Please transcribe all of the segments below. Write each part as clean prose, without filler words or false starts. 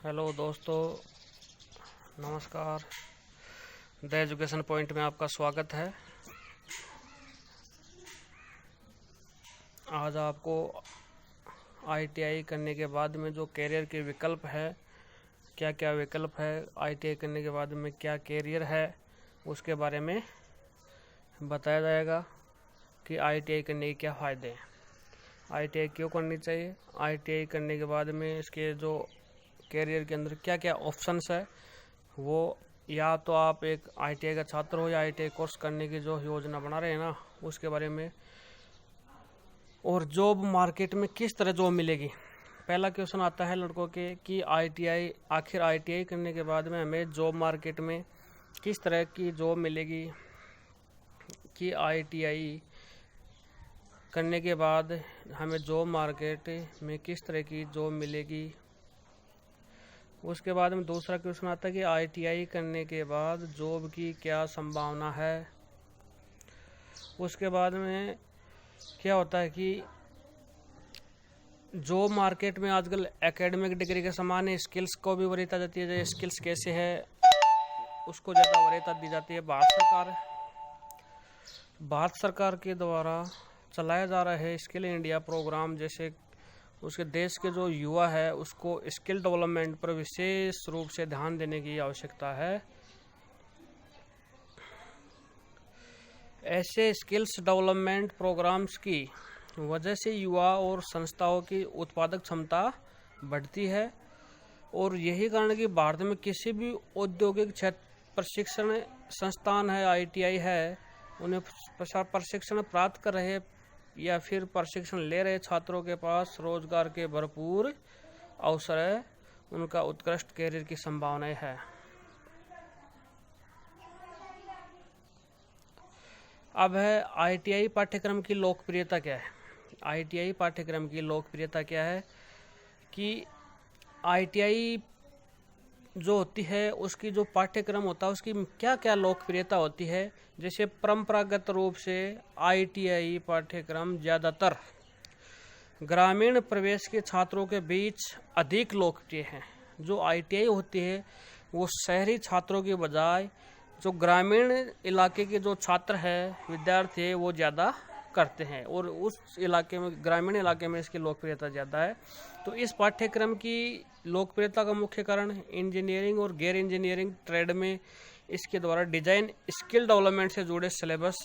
Hello दोस्तों, नमस्कार। The education point में आपका स्वागत है। आज आपको आईटीआई करने के बाद में जो कैरियर के विकल्प है, क्या क्या विकल्प है, आईटीआई करने के बाद में क्या कैरियर है, उसके बारे में बताया जाएगा कि आईटीआई करने के क्या फ़ायदे हैं, आईटीआई क्यों करनी चाहिए, आईटीआई करने के बाद में इसके जो कैरियर के अंदर क्या क्या ऑप्शंस है वो, या तो आप एक आईटीआई का छात्र हो या आईटीआई कोर्स करने की जो योजना बना रहे हैं ना, उसके बारे में, और जॉब मार्केट में किस तरह जॉब मिलेगी। पहला क्वेश्चन आता है लड़कों के कि आखिर आईटीआई करने के बाद में हमें जॉब मार्केट में किस तरह की जॉब मिलेगी, कि आईटीआई करने के बाद हमें जॉब मार्केट में किस तरह की जॉब मिलेगी। उसके बाद में दूसरा क्वेश्चन आता है कि आईटीआई करने के बाद जॉब की क्या संभावना है। उसके बाद में क्या होता है कि जॉब मार्केट में आजकल एकेडमिक डिग्री के समान है स्किल्स को भी वरीयता जाती है। जो स्किल्स कैसे है उसको ज़्यादा वरीयता दी जाती है। भारत सरकार के द्वारा चलाया जा रहा है स्किल इंडिया प्रोग्राम, जैसे उसके देश के जो युवा है उसको स्किल डेवलपमेंट पर विशेष रूप से ध्यान देने की आवश्यकता है। ऐसे स्किल्स डेवलपमेंट प्रोग्राम्स की वजह से युवा और संस्थाओं की उत्पादक क्षमता बढ़ती है, और यही कारण कि भारत में किसी भी औद्योगिक क्षेत्र प्रशिक्षण संस्थान है, आईटीआई है, उन्हें प्रशिक्षण प्राप्त कर रहे या फिर प्रशिक्षण ले रहे छात्रों के पास रोजगार के भरपूर अवसर है, उनका उत्कृष्ट कैरियर की संभावनाएं है। अब है आईटीआई पाठ्यक्रम की लोकप्रियता क्या है। आईटीआई पाठ्यक्रम की लोकप्रियता क्या है कि आईटीआई जो होती है उसकी जो पाठ्यक्रम होता है उसकी क्या क्या लोकप्रियता होती है। जैसे परंपरागत रूप से आईटीआई पाठ्यक्रम ज़्यादातर ग्रामीण प्रवेश के छात्रों के बीच अधिक लोकप्रिय है। जो आईटीआई होती है वो शहरी छात्रों के बजाय जो ग्रामीण इलाके के जो छात्र है, विद्यार्थी है, वो ज़्यादा करते हैं, और उस इलाके में, ग्रामीण इलाके में इसकी लोकप्रियता ज़्यादा है। तो इस पाठ्यक्रम की लोकप्रियता का मुख्य कारण इंजीनियरिंग और गैर इंजीनियरिंग ट्रेड में इसके द्वारा डिजाइन, स्किल डेवलपमेंट से जुड़े सिलेबस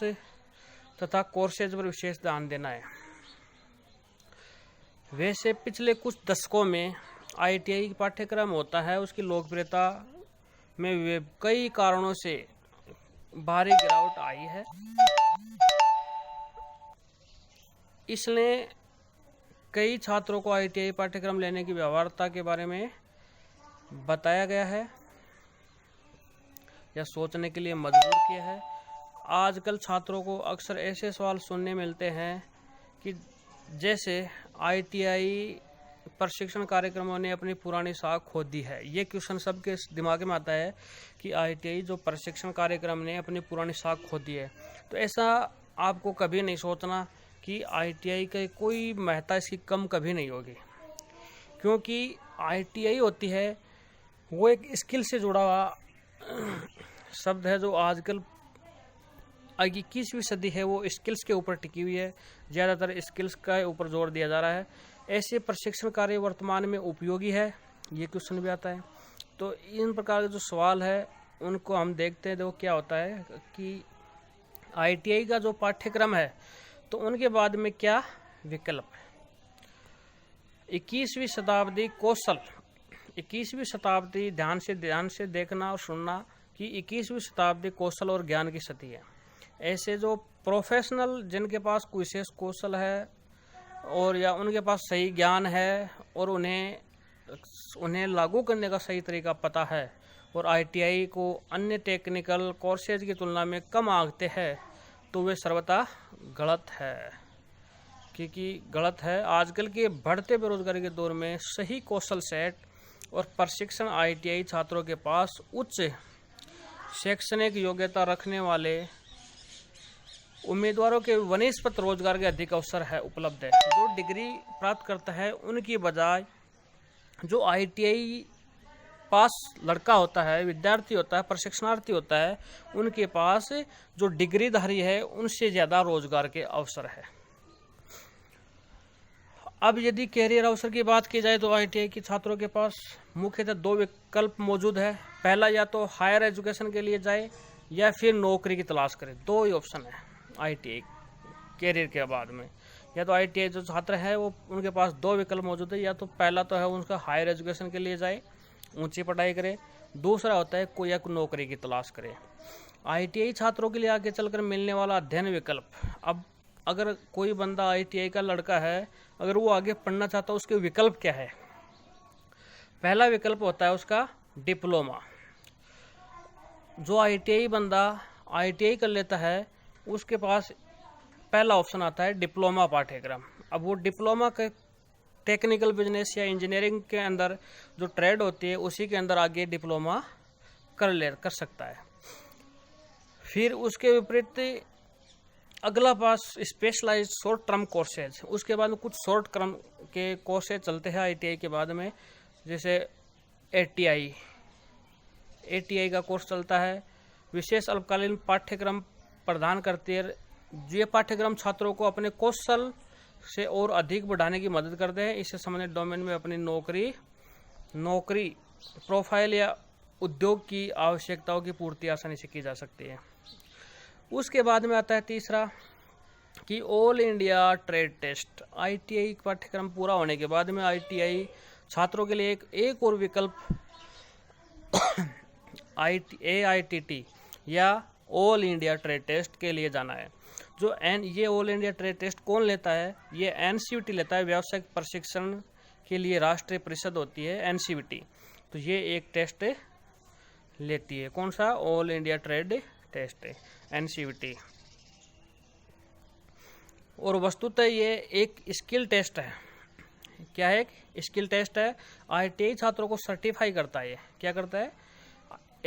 तथा कोर्सेज पर विशेष ध्यान देना है। वैसे पिछले कुछ दशकों में आईटीआई पाठ्यक्रम होता है उसकी लोकप्रियता में कई कारणों से भारी गिरावट आई है। इसलिए कई छात्रों को आईटीआई पाठ्यक्रम लेने की व्यवहार्यता के बारे में बताया गया है या सोचने के लिए मजबूर किया है। आजकल छात्रों को अक्सर ऐसे सवाल सुनने मिलते हैं कि जैसे आईटीआई प्रशिक्षण कार्यक्रमों ने अपनी पुरानी साख खो दी है। ये क्वेश्चन सबके दिमाग में आता है कि आईटीआई जो प्रशिक्षण कार्यक्रम ने अपनी पुरानी साख खो दी है। तो ऐसा आपको कभी नहीं सोचना कि आईटीआई का कोई महत्ता इसकी कम कभी नहीं होगी, क्योंकि आईटीआई होती है वो एक स्किल से जुड़ा हुआ शब्द है जो आजकल 21वीं सदी है वो स्किल्स के ऊपर टिकी हुई है। ज़्यादातर स्किल्स का ऊपर जोर दिया जा रहा है। ऐसे प्रशिक्षण कार्य वर्तमान में उपयोगी है, ये क्वेश्चन भी आता है। तो इन प्रकार के जो सवाल है उनको हम देखते हैं। देखो क्या होता है कि आईटीआई का जो पाठ्यक्रम है तो उनके बाद में क्या विकल्प है। 21वीं शताब्दी कौशल, 21वीं शताब्दी ध्यान से देखना और सुनना कि 21वीं शताब्दी कौशल और ज्ञान की सदी है। ऐसे जो प्रोफेशनल जिनके पास कोई विशेष कौशल है और या उनके पास सही ज्ञान है और उन्हें लागू करने का सही तरीका पता है और आईटीआई को अन्य टेक्निकल कोर्सेज की तुलना में कम आंकते हैं, तो वे सर्वथा गलत है। क्योंकि गलत है, आजकल के बढ़ते बेरोजगारी के दौर में सही कौशल सेट और प्रशिक्षण आईटीआई छात्रों के पास उच्च शैक्षणिक योग्यता रखने वाले उम्मीदवारों के वनस्पत रोजगार के अधिक अवसर है उपलब्ध है। जो डिग्री प्राप्त करता है उनकी बजाय जो आईटीआई पास लड़का होता है, विद्यार्थी होता है, प्रशिक्षणार्थी होता है, उनके पास जो डिग्रीधारी है उनसे ज़्यादा रोजगार के अवसर है। अब यदि कैरियर अवसर की बात की जाए तो आईटीआई के छात्रों के पास मुख्यतः 2 विकल्प मौजूद है। पहला, या तो हायर एजुकेशन के लिए जाए या फिर नौकरी की तलाश करें। 2 ही ऑप्शन है आईटीआई कैरियर के बाद में। या तो आईटीआई जो छात्र है वो उनके पास 2 विकल्प मौजूद है, या तो पहला तो है उनका हायर एजुकेशन के लिए जाए, ऊंची पढ़ाई करे, दूसरा होता है कोई एक नौकरी की तलाश करे। आईटीआई छात्रों के लिए आगे चलकर मिलने वाला अध्ययन विकल्प, अब अगर कोई बंदा आईटीआई का लड़का है, अगर वो आगे पढ़ना चाहता है, उसके विकल्प क्या है? पहला विकल्प होता है उसका डिप्लोमा। जो आईटीआई बंदा आईटीआई कर लेता है उसके पास पहला ऑप्शन आता है डिप्लोमा पाठ्यक्रम। अब वो डिप्लोमा के टेक्निकल बिजनेस या इंजीनियरिंग के अंदर जो ट्रेड होती है उसी के अंदर आगे डिप्लोमा कर सकता है। फिर उसके विपरीत अगला पास स्पेशलाइज शॉर्ट टर्म कोर्सेज, उसके बाद में कुछ शॉर्ट टर्म के कोर्सेज चलते हैं आईटीआई के बाद में, जैसे एटीआई का कोर्स चलता है। विशेष अल्पकालीन पाठ्यक्रम प्रदान करती है। ये पाठ्यक्रम छात्रों को अपने कौशल से और अधिक बढ़ाने की मदद करते हैं। इससे संबंधित डोमेन में अपनी नौकरी प्रोफाइल या उद्योग की आवश्यकताओं की पूर्ति आसानी से की जा सकती है। उसके बाद में आता है तीसरा कि all India trade test. ITI पाठ्यक्रम पूरा होने के बाद में आईटीआई छात्रों के लिए एक और विकल्प AITT या ऑल इंडिया ट्रेड टेस्ट के लिए जाना है। ये ऑल इंडिया ट्रेड टेस्ट कौन लेता है? ये एनसीवीटी लेता है। व्यावसायिक प्रशिक्षण के लिए राष्ट्रीय परिषद होती है एनसीवीटी, तो ये एक टेस्ट लेती है। कौन सा? ऑल इंडिया ट्रेड टेस्ट है, एनसीवीटी। और वस्तुतः ये एक स्किल टेस्ट है। क्या है? एक स्किल टेस्ट है। आईटीआई छात्रों को सर्टिफाई करता है। क्या करता है?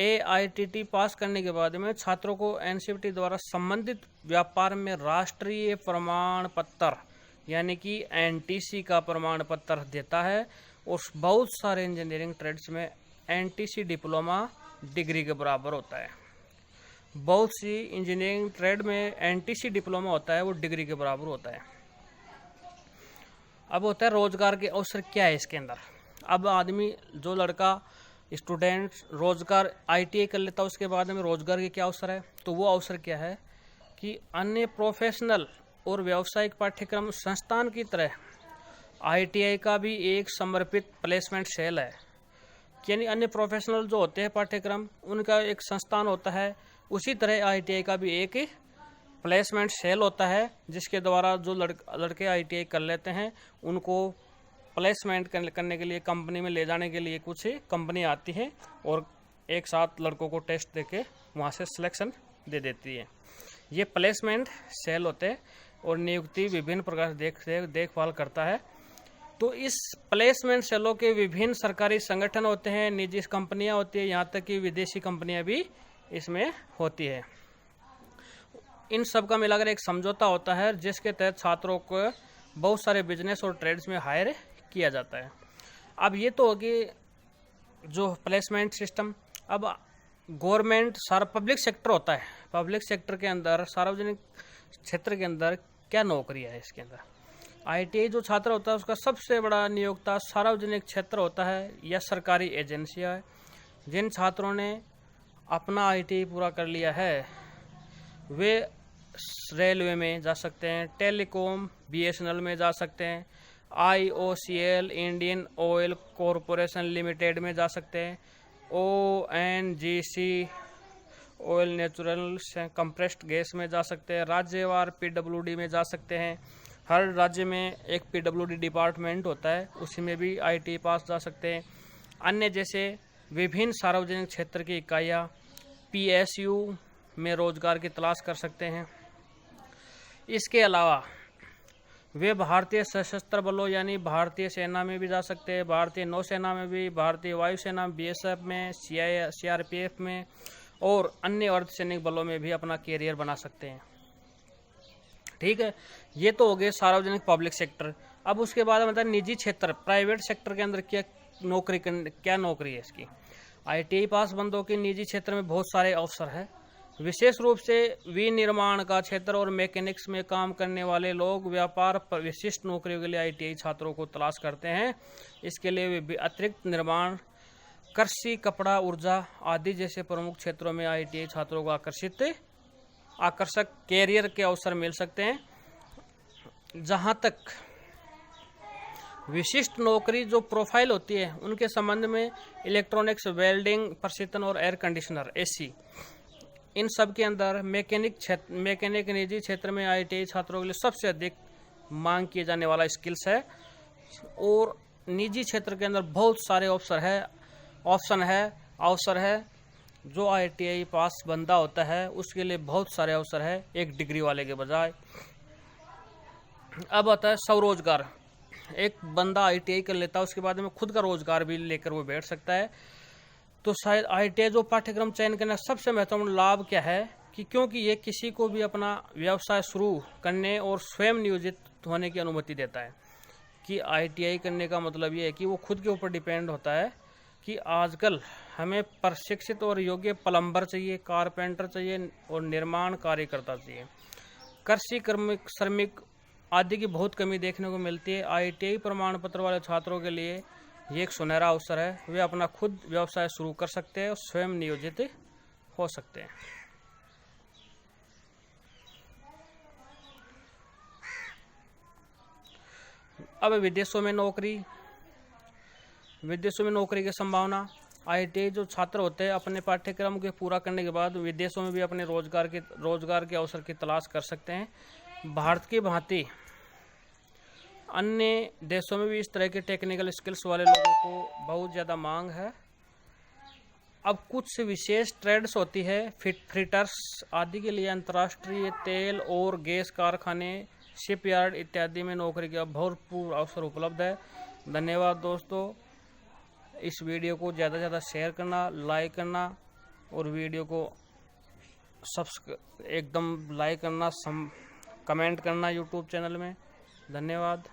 AITT पास करने के बाद में छात्रों को एनसीवीटी द्वारा संबंधित व्यापार में राष्ट्रीय प्रमाण पत्र यानी कि NTC का प्रमाण पत्र देता है। और बहुत सारे इंजीनियरिंग ट्रेड्स में NTC डिप्लोमा डिग्री के बराबर होता है। बहुत सी इंजीनियरिंग ट्रेड में NTC डिप्लोमा होता है, वो डिग्री के बराबर होता है। अब होता है रोजगार के अवसर क्या है इसके अंदर। अब आदमी, जो लड़का स्टूडेंट रोजगार आईटीआई कर लेता है, उसके बाद में रोजगार के क्या अवसर है? तो वो अवसर क्या है कि अन्य प्रोफेशनल और व्यावसायिक पाठ्यक्रम संस्थान की तरह आईटीआई का भी एक समर्पित प्लेसमेंट सेल है। यानी अन्य प्रोफेशनल जो होते हैं पाठ्यक्रम, उनका एक संस्थान होता है, उसी तरह आईटीआई का भी एक प्लेसमेंट सेल होता है, जिसके द्वारा जो लड़के आईटीआई कर लेते हैं उनको प्लेसमेंट करने के लिए, कंपनी में ले जाने के लिए कुछ कंपनी आती है और एक साथ लड़कों को टेस्ट देके वहाँ से सिलेक्शन दे देती है। ये प्लेसमेंट सेल होते हैं और नियुक्ति विभिन्न प्रकार से देखभाल करता है। तो इस प्लेसमेंट सेलों के विभिन्न सरकारी संगठन होते हैं, निजी कंपनियां होती है, यहाँ तक कि विदेशी कंपनियां भी इसमें होती है। इन सब का मिलाकर एक समझौता होता है जिसके तहत छात्रों को बहुत सारे बिजनेस और ट्रेड्स में हायर किया जाता है। अब ये तो होगी जो प्लेसमेंट सिस्टम। अब गवर्नमेंट सारा पब्लिक सेक्टर होता है। पब्लिक सेक्टर के अंदर, सार्वजनिक क्षेत्र के अंदर क्या नौकरियां है इसके अंदर? आईटीआई जो छात्र होता है उसका सबसे बड़ा नियोक्ता सार्वजनिक क्षेत्र होता है या सरकारी एजेंसियां है। जिन छात्रों ने अपना आईटीआई पूरा कर लिया है वे रेलवे में जा सकते हैं, टेलीकॉम BSNL में जा सकते हैं, IOCL Indian oil corporation limited में जा सकते हैं, ONGC oil natural compressed gas में जा सकते हैं, राज्यवार PWD में जा सकते हैं। हर राज्य में एक PWD डिपार्टमेंट होता है, उसी में भी आईटीआई पास जा सकते हैं। अन्य जैसे विभिन्न सार्वजनिक क्षेत्र की इकाइयाँ PSU में रोजगार की तलाश कर सकते हैं। इसके अलावा वे भारतीय सशस्त्र बलों यानी भारतीय सेना में भी जा सकते हैं, भारतीय नौसेना में भी, भारतीय वायुसेना BSF में, CRPF में और अन्य अर्धसैनिक बलों में भी अपना कैरियर बना सकते हैं। ठीक है, ये तो हो गए सार्वजनिक पब्लिक सेक्टर। अब उसके बाद मतलब निजी क्षेत्र, प्राइवेट सेक्टर के अंदर क्या क्या नौकरी है इसकी। ITI पास बंदों के निजी क्षेत्र में बहुत सारे अवसर हैं। विशेष रूप से विनिर्माण का क्षेत्र और मैकेनिक्स में काम करने वाले लोग व्यापार पर विशिष्ट नौकरियों के लिए ITI छात्रों को तलाश करते हैं। इसके लिए वे अतिरिक्त निर्माण, कृषि, कपड़ा, ऊर्जा आदि जैसे प्रमुख क्षेत्रों में ITI छात्रों को आकर्षक कैरियर के अवसर मिल सकते हैं। जहां तक विशिष्ट नौकरी जो प्रोफाइल होती है उनके संबंध में इलेक्ट्रॉनिक्स, वेल्डिंग, प्रशीतन और एयर कंडीशनर AC, इन सब के अंदर मैकेनिक निजी क्षेत्र में ITI छात्रों के लिए सबसे अधिक मांग किए जाने वाला स्किल्स है। और निजी क्षेत्र के अंदर बहुत सारे अवसर है जो ITI पास बंदा होता है उसके लिए बहुत सारे अवसर है, एक डिग्री वाले के बजाय। अब आता है स्वरोजगार। एक बंदा ITI कर लेता है, उसके बाद में खुद का रोजगार भी लेकर वो बैठ सकता है। तो शायद ITI जो पाठ्यक्रम चयन करने का सबसे महत्वपूर्ण लाभ क्या है कि क्योंकि ये किसी को भी अपना व्यवसाय शुरू करने और स्वयं नियोजित होने की अनुमति देता है। कि ITI करने का मतलब ये है कि वो खुद के ऊपर डिपेंड होता है कि आजकल हमें प्रशिक्षित और योग्य प्लम्बर चाहिए, कारपेंटर चाहिए और निर्माण कार्यकर्ता चाहिए। कृषि श्रमिक आदि की बहुत कमी देखने को मिलती है। ITI प्रमाण पत्र वाले छात्रों के लिए ये एक सुनहरा अवसर है। वे अपना खुद व्यवसाय शुरू कर सकते हैं और स्वयं नियोजित हो सकते हैं। अब विदेशों में नौकरी की संभावना। ITI जो छात्र होते हैं अपने पाठ्यक्रम के पूरा करने के बाद विदेशों में भी अपने रोजगार के अवसर की तलाश कर सकते हैं। भारत की भांति अन्य देशों में भी इस तरह के टेक्निकल स्किल्स वाले लोगों को बहुत ज़्यादा मांग है। अब कुछ विशेष ट्रेड्स होती है, फिटर्स आदि के लिए अंतर्राष्ट्रीय तेल और गैस कारखाने, शिपयार्ड इत्यादि में नौकरी का भरपूर अवसर उपलब्ध है। धन्यवाद दोस्तों। इस वीडियो को ज़्यादा से ज़्यादा शेयर करना, लाइक करना और वीडियो को एकदम लाइक करना, कमेंट करना यूट्यूब चैनल में। धन्यवाद।